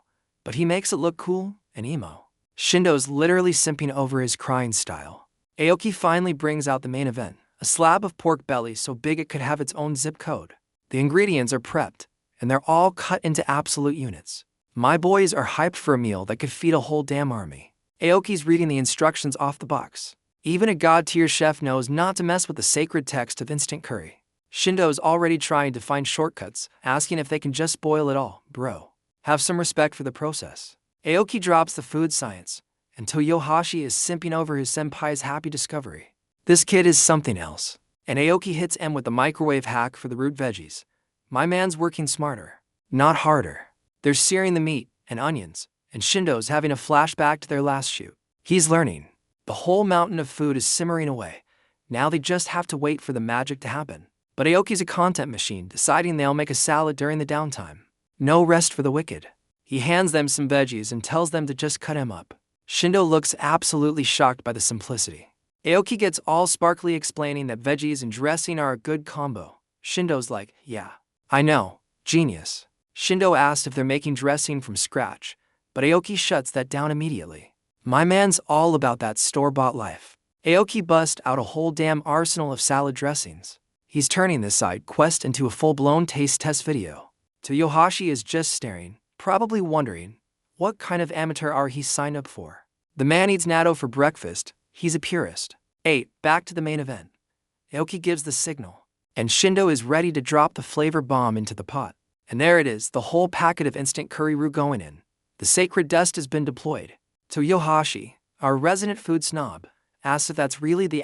S1: but he makes it look cool and emo. Shindo's literally simping over his crying style. Aoki finally brings out the main event, a slab of pork belly so big it could have its own zip code. The ingredients are prepped, and they're all cut into absolute units. My boys are hyped for a meal that could feed a whole damn army. Aoki's reading the instructions off the box, Even a god-tier chef knows not to mess with the sacred text of instant curry. Shindo's already trying to find shortcuts, asking if they can just boil it all. Bro, have some respect for the process. Aoki drops the food science, and Toyohashi is simping over his senpai's happy discovery. This kid is something else. And Aoki hits M with the microwave hack for the root veggies. My man's working smarter, not harder. They're searing the meat and onions, and Shindo's having a flashback to their last shoot. He's learning. The whole mountain of food is simmering away. Now they just have to wait for the magic to happen. But Aoki's a content machine, deciding they'll make a salad during the downtime. No rest for the wicked. He hands them some veggies and tells them to just cut him up. Shindo looks absolutely shocked by the simplicity. Aoki gets all sparkly explaining that veggies and dressing are a good combo. Shindo's like, yeah, I know, genius. Shindo asked if they're making dressing from scratch, but Aoki shuts that down immediately. My man's all about that store-bought life. Aoki busts out a whole damn arsenal of salad dressings. He's turning this side quest into a full-blown taste test video. Toyohashi is just staring, probably wondering, what kind of amateur are he signed up for? The man eats natto for breakfast. He's a purist. 8. Back to the main event. Aoki gives the signal, and Shindo is ready to drop the flavor bomb into the pot. And there it is, the whole packet of instant curry roux going in. The sacred dust has been deployed. Toyohashi, our resident food snob, asks if that's really the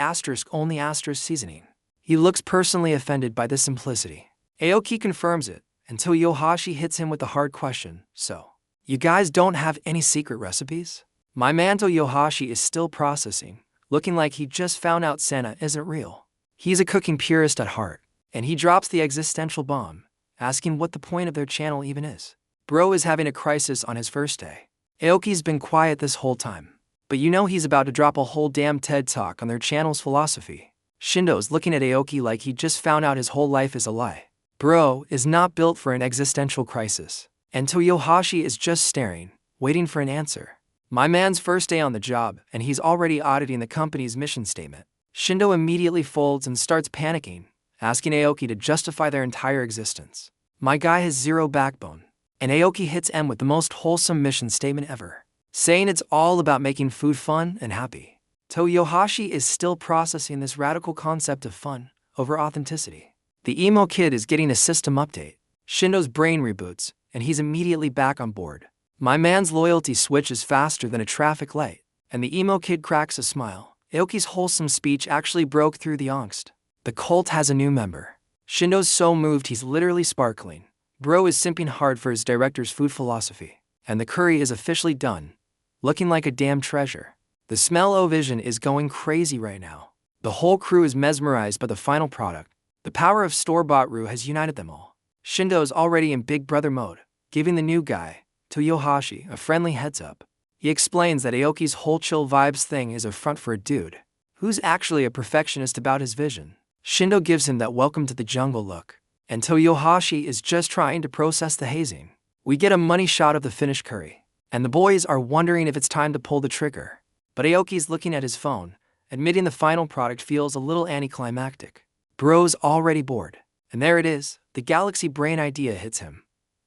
S1: only seasoning. He looks personally offended by this simplicity. Aoki confirms it, and Toyohashi hits him with the hard question, so, you guys don't have any secret recipes? My man Toyohashi is still processing, looking like he just found out Santa isn't real. He's a cooking purist at heart, and he drops the existential bomb, asking what the point of their channel even is. Bro is having a crisis on his first day. Aoki's been quiet this whole time, but you know he's about to drop a whole damn TED Talk on their channel's philosophy. Shindo's looking at Aoki like he just found out his whole life is a lie. Bro is not built for an existential crisis, and Toyohashi is just staring, waiting for an answer. My man's first day on the job, and he's already auditing the company's mission statement. Shindo immediately folds and starts panicking, asking Aoki to justify their entire existence. My guy has zero backbone, and Aoki hits M with the most wholesome mission statement ever, saying it's all about making food fun and happy. Toyohashi is still processing this radical concept of fun over authenticity. The emo kid is getting a system update. Shindo's brain reboots, and he's immediately back on board. My man's loyalty switches faster than a traffic light, and the emo kid cracks a smile. Aoki's wholesome speech actually broke through the angst. The cult has a new member. Shindo's so moved he's literally sparkling. Bro is simping hard for his director's food philosophy, and the curry is officially done, looking like a damn treasure. The smell-o-vision is going crazy right now. The whole crew is mesmerized by the final product. The power of store-bought roux has united them all. Shindo's already in Big Brother mode, giving the new guy, Toyohashi, a friendly heads-up. He explains that Aoki's whole chill vibes thing is a front for a dude who's actually a perfectionist about his vision. Shindo gives him that welcome to the jungle look, and Toyohashi is just trying to process the hazing. We get a money shot of the finished curry, and the boys are wondering if it's time to pull the trigger. But Aoki's looking at his phone, admitting the final product feels a little anticlimactic. Bro's already bored, and there it is, the galaxy brain idea hits him.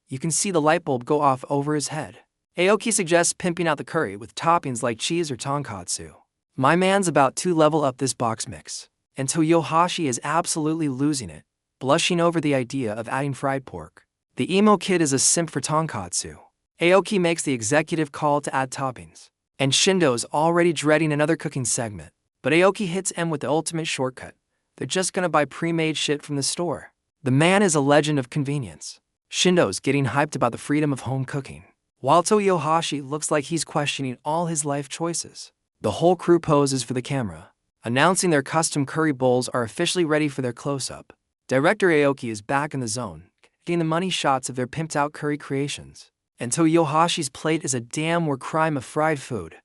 S1: You can see the light bulb go off over his head. Aoki suggests pimping out the curry with toppings like cheese or tonkatsu. My man's about to level up this box mix, and Toyohashi is absolutely losing it, blushing over the idea of adding fried pork. The emo kid is a simp for tonkatsu. Aoki makes the executive call to add toppings, and Shindo's already dreading another cooking segment. But Aoki hits M with the ultimate shortcut. They're just gonna buy pre-made shit from the store. The man is a legend of convenience. Shindo's getting hyped about the freedom of home cooking, while Toyohashi looks like he's questioning all his life choices. The whole crew poses for the camera, announcing their custom curry bowls are officially ready for their close-up. Director Aoki is back in the zone, getting the money shots of their pimped-out curry creations. And Toyohashi's plate is a damn war crime of fried food.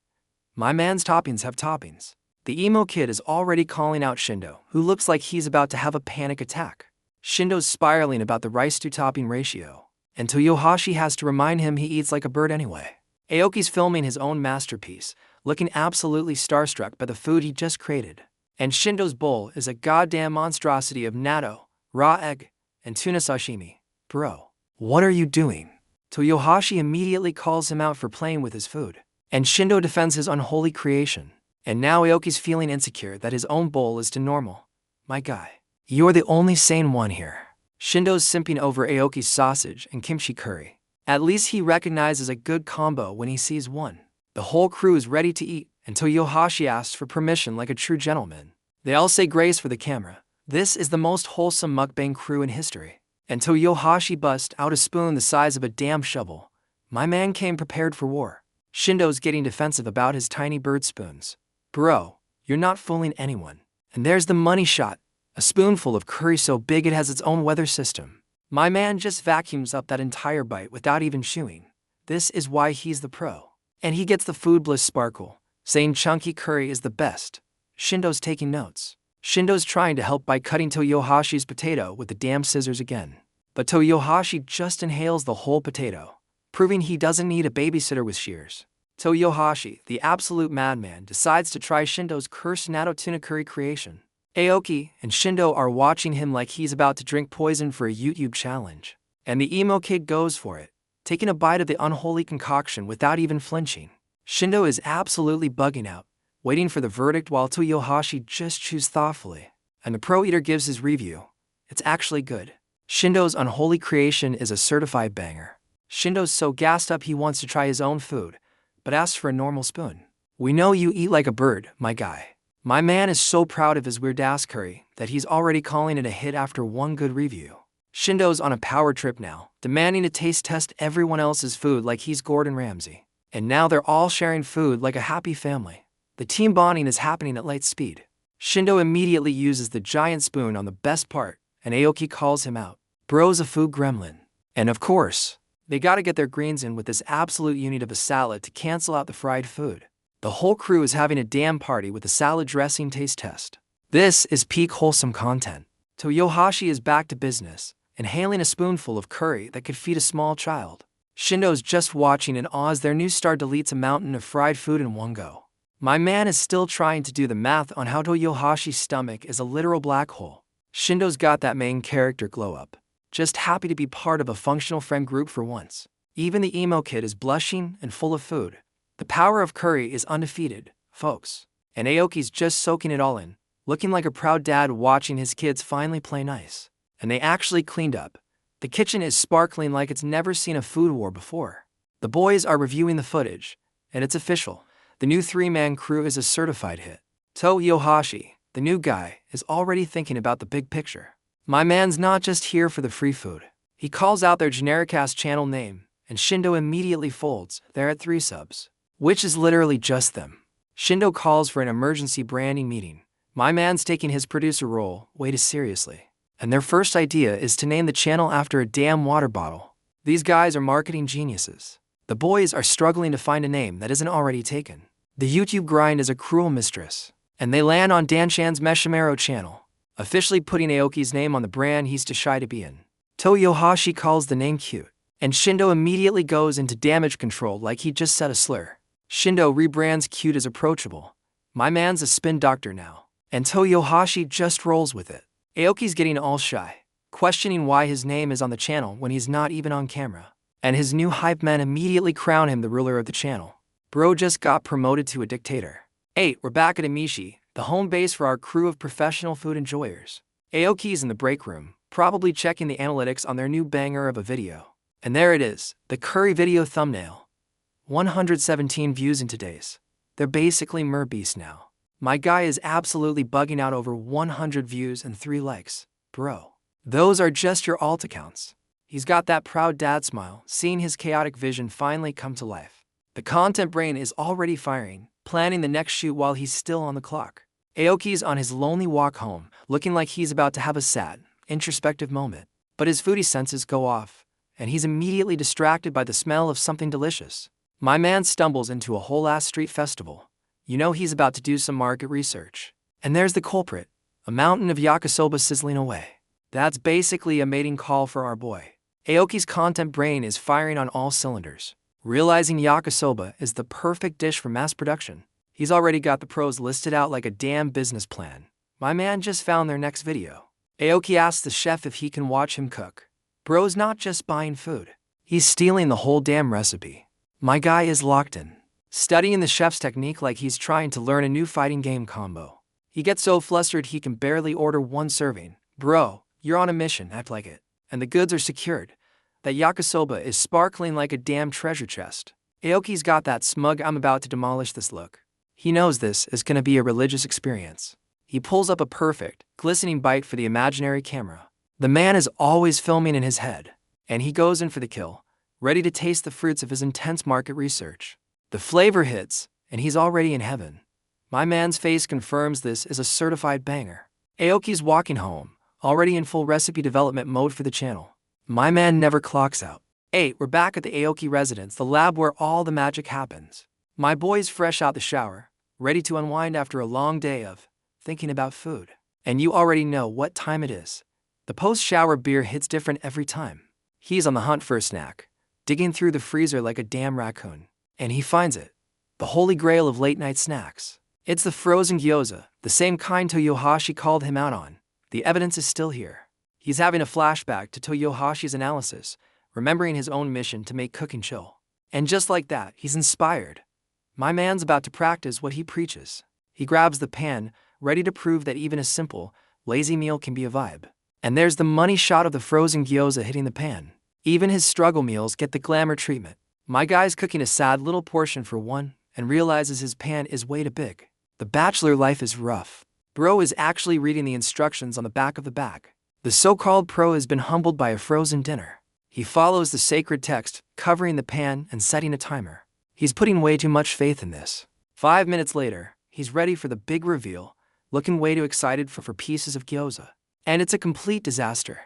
S1: My man's toppings have toppings. The emo kid is already calling out Shindo, who looks like he's about to have a panic attack. Shindo's spiraling about the rice-to-topping ratio, and Toyohashi has to remind him he eats like a bird anyway. Aoki's filming his own masterpiece, looking absolutely starstruck by the food he just created. And Shindo's bowl is a goddamn monstrosity of natto, raw egg, and tuna sashimi. Bro, what are you doing? Toyohashi immediately calls him out for playing with his food, and Shindo defends his unholy creation. And now Aoki's feeling insecure that his own bowl is too normal. My guy, you're the only sane one here. Shindo's simping over Aoki's sausage and kimchi curry. At least he recognizes a good combo when he sees one. The whole crew is ready to eat until Yohashi asks for permission like a true gentleman. They all say grace for the camera. This is the most wholesome mukbang crew in history. Until Yohashi busts out a spoon the size of a damn shovel. My man came prepared for war. Shindo's getting defensive about his tiny bird spoons. Bro, you're not fooling anyone. And there's the money shot. A spoonful of curry so big it has its own weather system. My man just vacuums up that entire bite without even chewing. This is why he's the pro. And he gets the food bliss sparkle, saying chunky curry is the best. Shindo's taking notes. Shindo's trying to help by cutting Toyohashi's potato with the damn scissors again. But Toyohashi just inhales the whole potato, proving he doesn't need a babysitter with shears. Toyohashi, the absolute madman, decides to try Shindo's cursed natto tuna curry creation. Aoki and Shindo are watching him like he's about to drink poison for a YouTube challenge. And the emo kid goes for it, taking a bite of the unholy concoction without even flinching. Shindo is absolutely bugging out, waiting for the verdict while Toyohashi just chews thoughtfully. And the pro eater gives his review. It's actually good. Shindo's unholy creation is a certified banger. Shindo's so gassed up he wants to try his own food, but asks for a normal spoon. We know you eat like a bird, my guy. My man is so proud of his weird-ass curry that he's already calling it a hit after one good review. Shindo's on a power trip now, demanding to taste test everyone else's food like he's Gordon Ramsay. And now they're all sharing food like a happy family. The team bonding is happening at light speed. Shindo immediately uses the giant spoon on the best part, and Aoki calls him out. Bro's a food gremlin. And of course, they gotta get their greens in with this absolute unit of a salad to cancel out the fried food. The whole crew is having a damn party with the salad dressing taste test. This is peak wholesome content. Toyohashi is back to business, inhaling a spoonful of curry that could feed a small child. Shindo's just watching in awe as their new star deletes a mountain of fried food in one go. My man is still trying to do the math on how Toyohashi's stomach is a literal black hole. Shindo's got that main character glow up, just happy to be part of a functional friend group for once. Even the emo kid is blushing and full of food. The power of curry is undefeated, folks. And Aoki's just soaking it all in, looking like a proud dad watching his kids finally play nice. And they actually cleaned up. The kitchen is sparkling like it's never seen a food war before. The boys are reviewing the footage, and it's official. The new three-man crew is a certified hit. Toyohashi, the new guy, is already thinking about the big picture. My man's not just here for the free food. He calls out their generic-ass channel name, and Shindo immediately folds. They're at 3 subs. Which is literally just them. Shindo calls for an emergency branding meeting. My man's taking his producer role way too seriously. And their first idea is to name the channel after a damn water bottle. These guys are marketing geniuses. The boys are struggling to find a name that isn't already taken. The YouTube grind is a cruel mistress. And they land on Danshan's Meshimero channel, officially putting Aoki's name on the brand he's too shy to be in. Toyohashi calls the name cute, and Shindo immediately goes into damage control like he just said a slur. Shindo rebrands cute as approachable. My man's a spin doctor now. And Toyohashi just rolls with it. Aoki's getting all shy, questioning why his name is on the channel when he's not even on camera. And his new hype men immediately crown him the ruler of the channel. Bro just got promoted to a dictator. 8. We're back at Amishi, the home base for our crew of professional food enjoyers. Aoki's in the break room, probably checking the analytics on their new banger of a video. And there it is, the curry video thumbnail. 117 views in today's. They're basically merbeast now. My guy is absolutely bugging out over 100 views and 3 likes. Bro, those are just your alt accounts. He's got that proud dad smile, seeing his chaotic vision finally come to life. The content brain is already firing, planning the next shoot while he's still on the clock. Aoki's on his lonely walk home, looking like he's about to have a sad, introspective moment. But his foodie senses go off, and he's immediately distracted by the smell of something delicious. My man stumbles into a whole-ass street festival. You know he's about to do some market research. And there's the culprit, a mountain of yakisoba sizzling away. That's basically a mating call for our boy. Aoki's content brain is firing on all cylinders, realizing yakisoba is the perfect dish for mass production. He's already got the pros listed out like a damn business plan. My man just found their next video. Aoki asks the chef if he can watch him cook. Bro's not just buying food. He's stealing the whole damn recipe. My guy is locked in. studying the chef's technique like he's trying to learn a new fighting game combo. He gets so flustered he can barely order one serving. Bro, you're on a mission, act like it. And the goods are secured. That yakisoba is sparkling like a damn treasure chest. Aoki's got that smug "I'm about to demolish this" look. He knows this is gonna be a religious experience. He pulls up a perfect, glistening bite for the imaginary camera. The man is always filming in his head, and he goes in for the kill, ready to taste the fruits of his intense market research. The flavor hits, and he's already in heaven. My man's face confirms this is a certified banger. Aoki's walking home, already in full recipe development mode for the channel. My man never clocks out. 8. We're back at the Aoki residence, the lab where all the magic happens. My boy's fresh out the shower, ready to unwind after a long day of thinking about food. And you already know what time it is. The post-shower beer hits different every time. He's on the hunt for a snack, digging through the freezer like a damn raccoon. And he finds it. The holy grail of late-night snacks. It's the frozen gyoza, the same kind Toyohashi called him out on. The evidence is still here. He's having a flashback to Toyohashi's analysis, remembering his own mission to make cooking chill. And just like that, he's inspired. My man's about to practice what he preaches. He grabs the pan, ready to prove that even a simple, lazy meal can be a vibe. And there's the money shot of the frozen gyoza hitting the pan. Even his struggle meals get the glamour treatment. My guy's cooking a sad little portion for one and realizes his pan is way too big. The bachelor life is rough. Bro is actually reading the instructions on the back of the bag. The so-called pro has been humbled by a frozen dinner. He follows the sacred text, covering the pan and setting a timer. He's putting way too much faith in this. 5 minutes later, he's ready for the big reveal, looking way too excited for pieces of gyoza. And it's a complete disaster.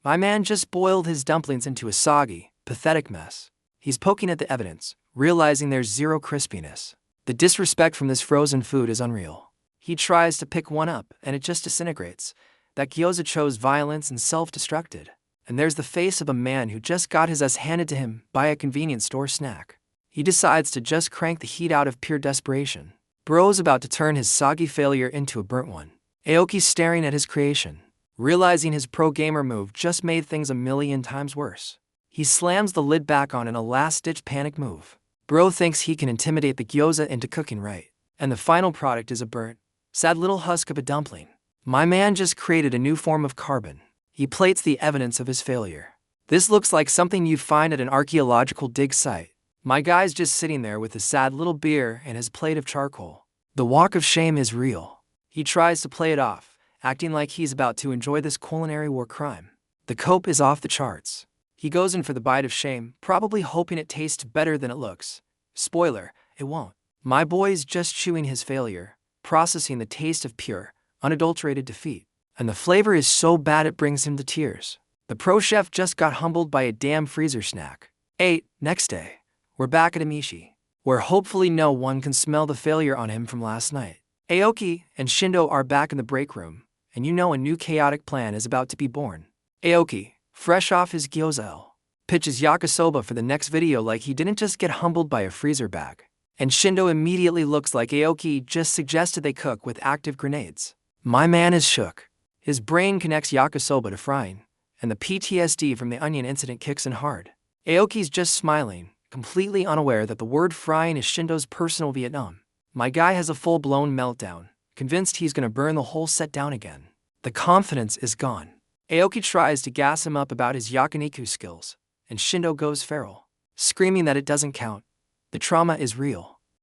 S1: My man just boiled his dumplings into a soggy, pathetic mess. He's poking at the evidence, realizing there's zero crispiness. The disrespect from this frozen food is unreal. He tries to pick one up, and it just disintegrates. That gyoza chose violence and self-destructed. And there's the face of a man who just got his ass handed to him by a convenience store snack. He decides to just crank the heat out of pure desperation. Bro's about to turn his soggy failure into a burnt one. Aoki's staring at his creation, realizing his pro gamer move just made things a million times worse. He slams the lid back on in a last-ditch panic move. Bro thinks he can intimidate the gyoza into cooking right. And the final product is a burnt, sad little husk of a dumpling. My man just created a new form of carbon. He plates the evidence of his failure. This looks like something you'd find at an archaeological dig site. My guy's just sitting there with a sad little beer and his plate of charcoal. The walk of shame is real. He tries to play it off, acting like he's about to enjoy this culinary war crime. The cope is off the charts. He goes in for the bite of shame, probably hoping it tastes better than it looks. Spoiler, it won't. My boy's just chewing his failure, processing the taste of pure, unadulterated defeat. And the flavor is so bad it brings him to tears. The pro chef just got humbled by a damn freezer snack. 8. Next day, we're back at Amishi, where hopefully no one can smell the failure on him from last night. Aoki and Shindo are back in the break room, and you know a new chaotic plan is about to be born. Aoki, fresh off his gyoza, pitches yakisoba for the next video like he didn't just get humbled by a freezer bag. And Shindo immediately looks like Aoki just suggested they cook with active grenades. My man is shook. His brain connects yakisoba to frying, and the PTSD from the onion incident kicks in hard. Aoki's just smiling, completely unaware that the word frying is Shindo's personal Vietnam. My guy has a full-blown meltdown, convinced he's gonna burn the whole set down again. The confidence is gone. Aoki tries to gas him up about his yakiniku skills, and Shindo goes feral, screaming that it doesn't count. The trauma is real.